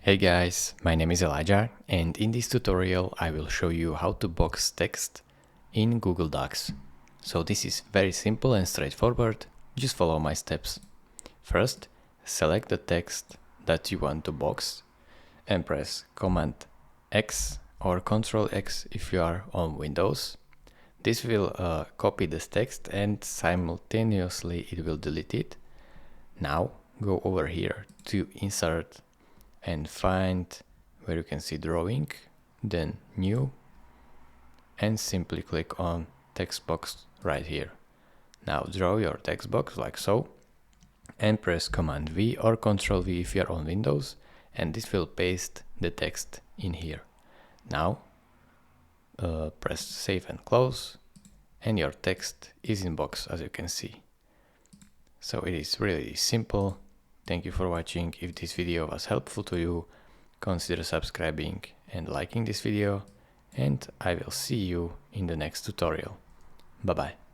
Hey guys, my name is Elijah and in this tutorial I will show you how to box text in Google Docs. So this is very simple and straightforward, just follow my steps. First, select the text that you want to box and press Command X or Ctrl X if you are on Windows. This will copy this text and simultaneously it will delete it. Now go over here to Insert and find where you can see drawing, then new, and simply click on text box right here. Now draw your text box like so and press Command V or Ctrl V if you are on Windows, and this will paste the text in here. Now press save and close and your text is in box, as you can see. So it is really simple. Thank you for watching. If this video was helpful to you, consider subscribing and liking this video, and I will see you in the next tutorial. Bye bye.